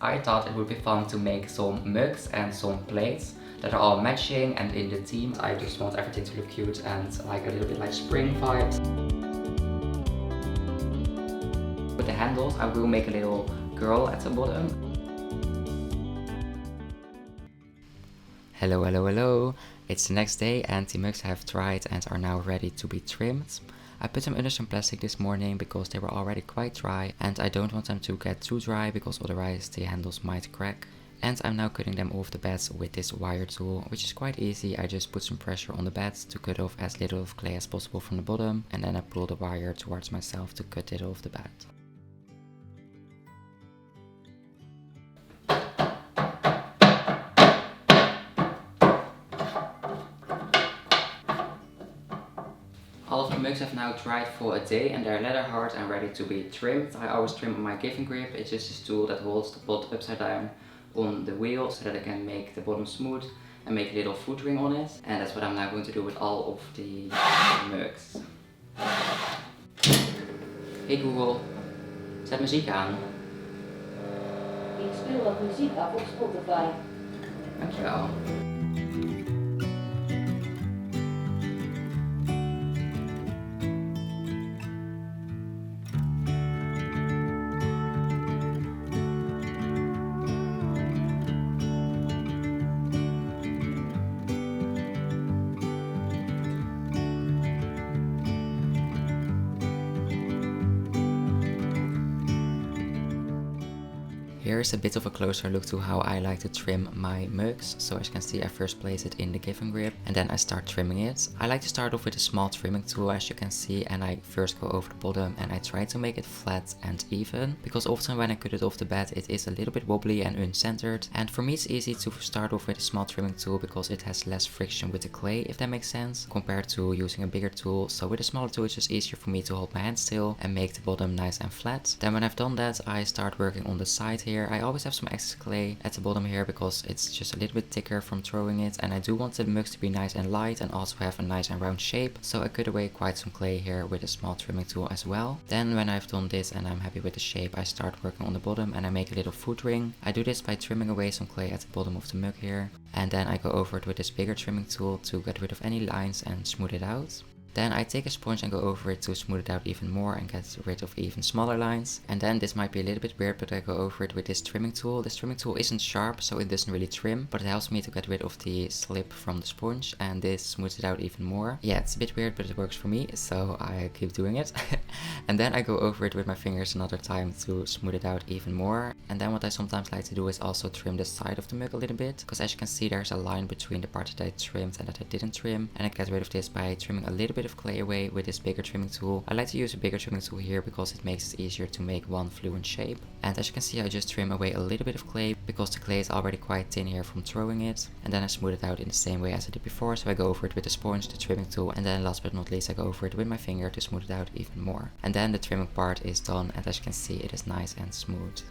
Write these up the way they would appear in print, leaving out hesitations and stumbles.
I thought it would be fun to make some mugs and some plates that are all matching and in the theme. I just want everything to look cute and like a little bit like spring vibes. With the handles, I will make a little girl at the bottom. Hello, hello, hello. It's the next day and the mugs have dried and are now ready to be trimmed. I put them under some plastic this morning because they were already quite dry and I don't want them to get too dry because otherwise the handles might crack. And I'm now cutting them off the bed with this wire tool, which is quite easy. I just put some pressure on the bed to cut off as little of clay as possible from the bottom, and then I pull the wire towards myself to cut it off the bed. All of the mugs have now dried for a day and they're leather hard and ready to be trimmed. I always trim on my giving grip. It's just this tool that holds the pot upside down on the wheel so that I can make the bottom smooth and make a little foot ring on it. And that's what I'm now going to do with all of the mugs. Hey Google, zet muziek aan. Ik speel wat muziek af op Spotify. Dankjewel. Here's a bit of a closer look to how I like to trim my mugs. So as you can see, I first place it in the giving grip and then I start trimming it. I like to start off with a small trimming tool, as you can see, and I first go over the bottom and I try to make it flat and even, because often when I cut it off the bed it is a little bit wobbly and uncentered, and for me it's easy to start off with a small trimming tool because it has less friction with the clay, if that makes sense, compared to using a bigger tool. So with a smaller tool it's just easier for me to hold my hand still and make the bottom nice and flat. Then when I've done that, I start working on the side here. I always have some excess clay at the bottom here because it's just a little bit thicker from throwing it, and I do want the mugs to be nice and light and also have a nice and round shape, so I cut away quite some clay here with a small trimming tool as well. Then when I've done this and I'm happy with the shape, I start working on the bottom and I make a little foot ring. I do this by trimming away some clay at the bottom of the mug here, and then I go over it with this bigger trimming tool to get rid of any lines and smooth it out. Then I take a sponge and go over it to smooth it out even more and get rid of even smaller lines. And then this might be a little bit weird, but I go over it with this trimming tool. This trimming tool isn't sharp, so it doesn't really trim, but it helps me to get rid of the slip from the sponge, and this smooths it out even more. Yeah, it's a bit weird, but it works for me, so I keep doing it. And then I go over it with my fingers another time to smooth it out even more. And then what I sometimes like to do is also trim the side of the mug a little bit, because as you can see there's a line between the part that I trimmed and that I didn't trim, and I get rid of this by trimming a little bit of clay away with this bigger trimming tool. I like to use a bigger trimming tool here because it makes it easier to make one fluent shape. And as you can see, I just trim away a little bit of clay because the clay is already quite thin here from throwing it, and then I smooth it out in the same way as I did before. So I go over it with the sponge, the trimming tool, and then last but not least I go over it with my finger to smooth it out even more. And then the trimming part is done, and as you can see it is nice and smooth.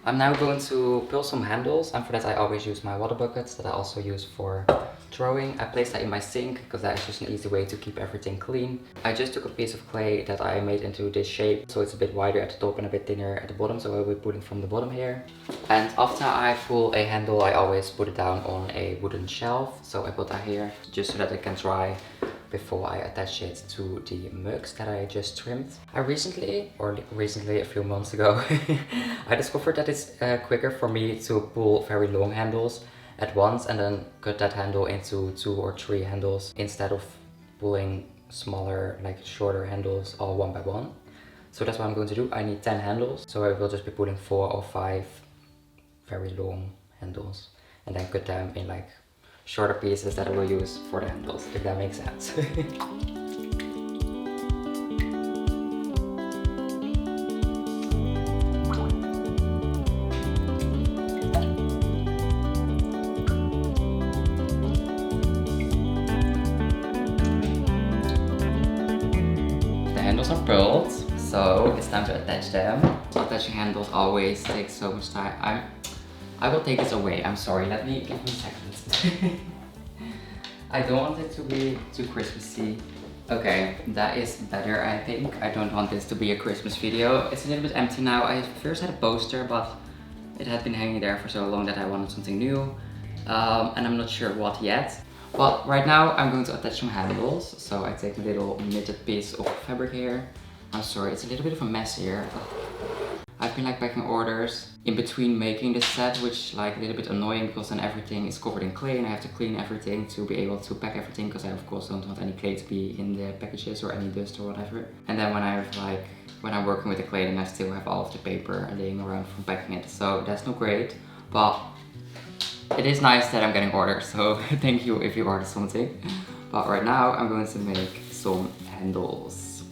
I'm now going to pull some handles, and for that I always use my water buckets that I also use for throwing. I place that in my sink because that is just an easy way to keep everything clean. I just took a piece of clay that I made into this shape, so it's a bit wider at the top and a bit thinner at the bottom, so I will be putting from the bottom here. And after I pull a handle I always put it down on a wooden shelf, so I put that here just so that it can dry before I attach it to the mugs that I just trimmed. Recently, a few months ago, I discovered that it's quicker for me to pull very long handles at once and then cut that handle into 2 or 3 handles instead of pulling smaller, like shorter handles all one by one. So that's what I'm going to do. I need 10 handles, so I will just be pulling 4 or 5 very long handles and then cut them in like shorter pieces that I will use for the handles, if that makes sense. built, so it's time to attach them. Attaching handles always takes so much time. I will take this away. I'm sorry. Give me a second. I don't want it to be too Christmassy. Okay, that is better, I think. I don't want this to be a Christmas video. It's a little bit empty now. I first had a poster, but it had been hanging there for so long that I wanted something new. And I'm not sure what yet. But right now I'm going to attach some handles. So I take a little knitted piece of fabric here. I'm sorry, it's a little bit of a mess here. I've been like packing orders in between making this set, which is like a little bit annoying because then everything is covered in clay and I have to clean everything to be able to pack everything, because I of course don't want any clay to be in the packages or any dust or whatever. And then when I'm working with the clay, then I still have all of the paper laying around from packing it. So that's not great, but it is nice that I'm getting orders, so thank you if you ordered something. But right now I'm going to make some handles.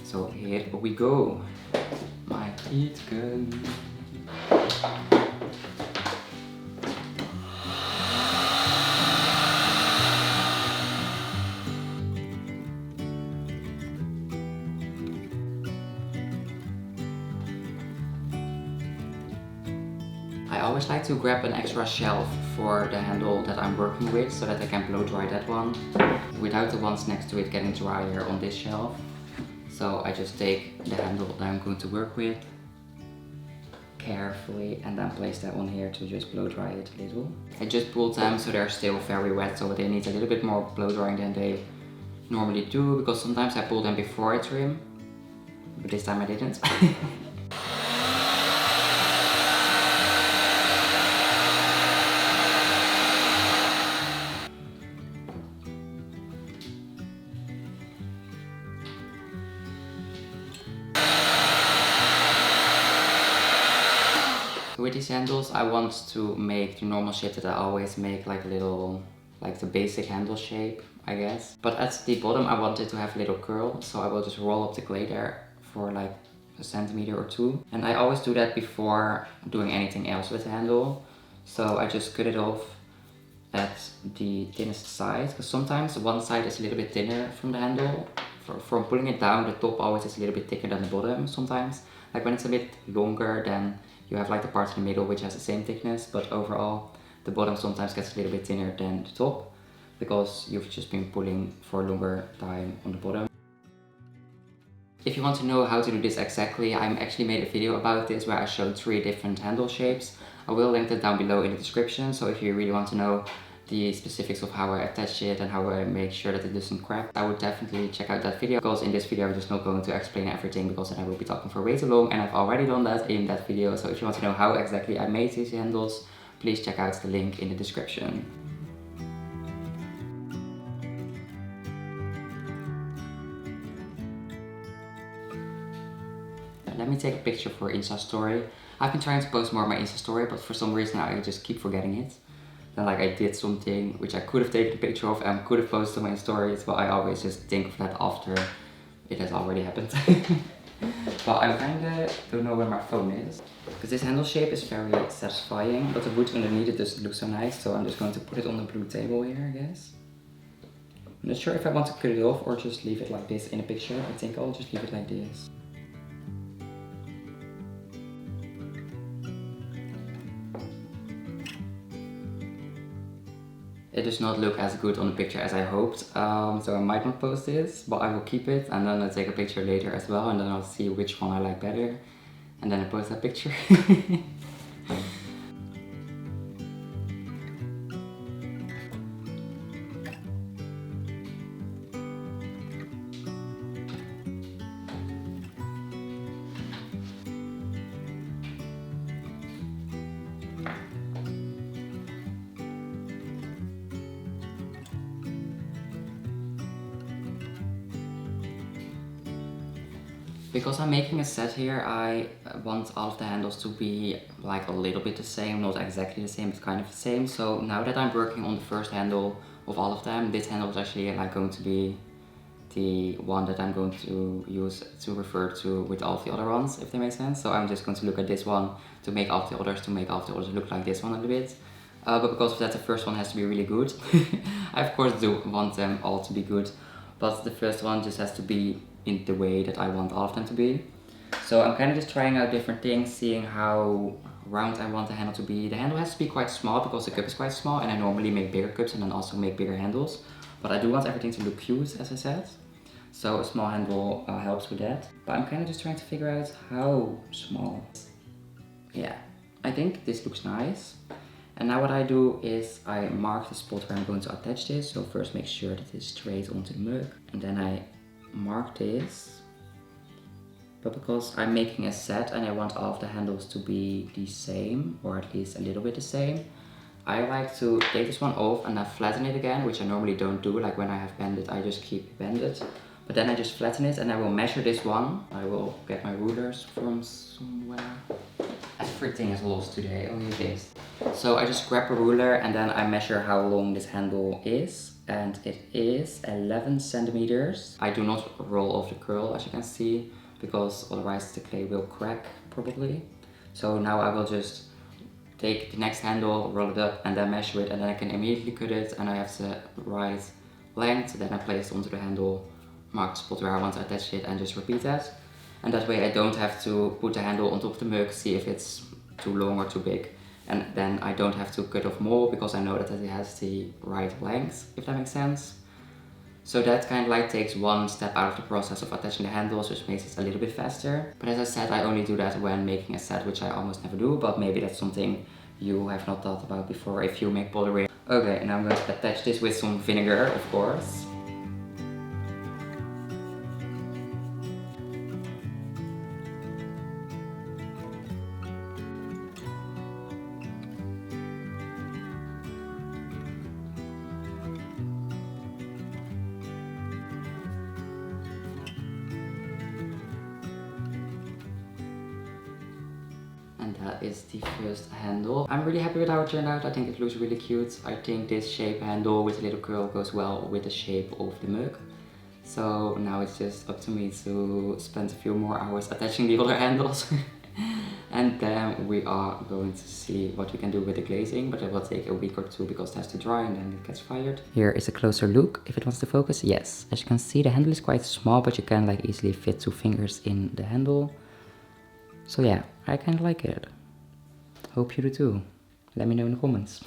So here we go. My heat gun. I always like to grab an extra shelf for the handle that I'm working with so that I can blow dry that one without the ones next to it getting drier on this shelf. So I just take the handle that I'm going to work with carefully and then place that one here to just blow dry it a little. I just pulled them so they're still very wet, so they need a little bit more blow drying than they normally do, because sometimes I pull them before I trim, but this time I didn't. With these handles I want to make the normal shape that I always make, like a little, like the basic handle shape, I guess. But at the bottom I want it to have a little curl, so I will just roll up the clay there for like a centimeter or two. And I always do that before doing anything else with the handle. So I just cut it off at the thinnest side, because sometimes one side is a little bit thinner from the handle. From pulling it down, the top always is a little bit thicker than the bottom sometimes. Like when it's a bit longer, then you have like the part in the middle which has the same thickness, but overall the bottom sometimes gets a little bit thinner than the top because you've just been pulling for a longer time on the bottom. If you want to know how to do this exactly, I actually made a video about this where I showed 3 different handle shapes. I will link that down below in the description, so if you really want to know the specifics of how I attach it and how I make sure that it doesn't crack, I would definitely check out that video, because in this video I'm just not going to explain everything because then I will be talking for way too long, and I've already done that in that video. So if you want to know how exactly I made these handles, please check out the link in the description. Let me take a picture for Insta story. I've been trying to post more on my Insta story, but for some reason I just keep forgetting it. Then like I did something which I could have taken a picture of and could have posted on my stories, but I always just think of that after it has already happened. But I kinda don't know where my phone is, because this handle shape is very satisfying, but the wood underneath it doesn't look so nice, so I'm just going to put it on the blue table here, I guess. I'm not sure if I want to cut it off or just leave it like this in a picture. I think I'll just leave it like this. It does not look as good on the picture as I hoped, so I might not post this, but I will keep it and then I'll take a picture later as well, and then I'll see which one I like better, and then I post that picture. Because I'm making a set here, I want all of the handles to be like a little bit the same, not exactly the same, but kind of the same. So now that I'm working on the first handle of all of them, this handle is actually like going to be the one that I'm going to use to refer to with all of the other ones, if that makes sense. So I'm just going to look at this one to make all of the others, look like this one a little bit. But because of that, the first one has to be really good. I of course do want them all to be good, but the first one just has to be in the way that I want all of them to be. So I'm kind of just trying out different things, seeing how round I want the handle to be. The handle has to be quite small because the cup is quite small, and I normally make bigger cups and then also make bigger handles. But I do want everything to look cute, as I said. So a small handle helps with that. But I'm kind of just trying to figure out how small. Yeah, I think this looks nice. And now what I do is I mark the spot where I'm going to attach this. So first make sure that it's straight onto the mug. And then I mark this. But because I'm making a set and I want all of the handles to be the same, or at least a little bit the same, I like to take this one off and then flatten it again, which I normally don't do. Like when I have bended, I just keep it bended. But then I just flatten it and I will measure this one. I will get my rulers from somewhere. Everything is lost today, only this. So I just grab a ruler and then I measure how long this handle is. And it is 11 centimeters. I do not roll off the curl, as you can see, because otherwise the clay will crack probably. So now I will just take the next handle, roll it up and then measure it, and then I can immediately cut it and I have the right length. Then I place it onto the handle, mark the spot where I want to attach it and just repeat that. And that way I don't have to put the handle on top of the mug, see if it's too long or too big. And then I don't have to cut off more because I know that it has the right length, if that makes sense. So that kind of like takes one step out of the process of attaching the handles, which makes it a little bit faster. But as I said, I only do that when making a set, which I almost never do, but maybe that's something you have not thought about before if you make pottery. Okay, now I'm going to attach this with some vinegar, of course. And that is the first handle. I'm really happy with how it turned out. I think it looks really cute. I think this shape handle with a little curl goes well with the shape of the mug. So now it's just up to me to spend a few more hours attaching the other handles. And then we are going to see what we can do with the glazing, but it will take a week or two because it has to dry and then it gets fired. Here is a closer look, if it wants to focus. Yes, as you can see, the handle is quite small, but you can like easily fit 2 fingers in the handle. So yeah, I kind of like it. Hope you do too. Let me know in the comments.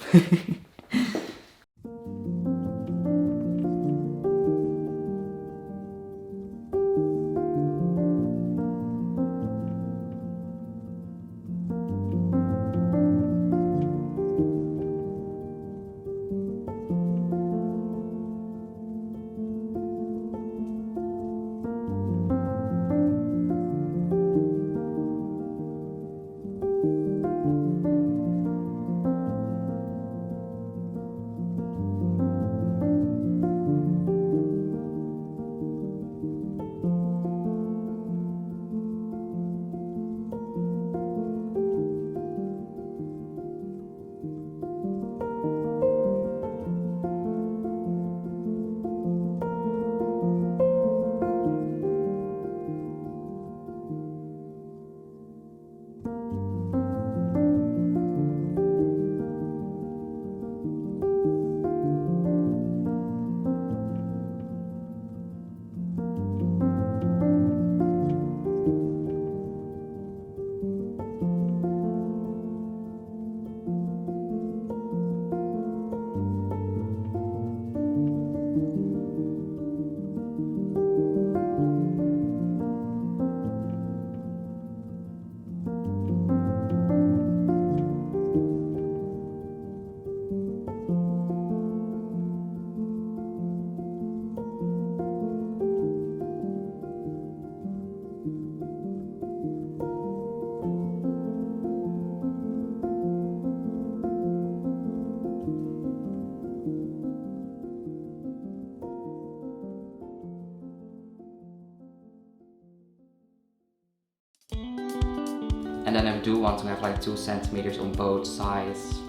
And then I do want to have like 2 centimeters on both sides.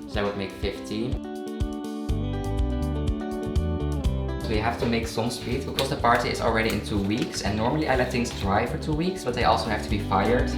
So that would make 15. So you have to make some speed because the party is already in 2 weeks. And normally I let things dry for 2 weeks, but they also have to be fired.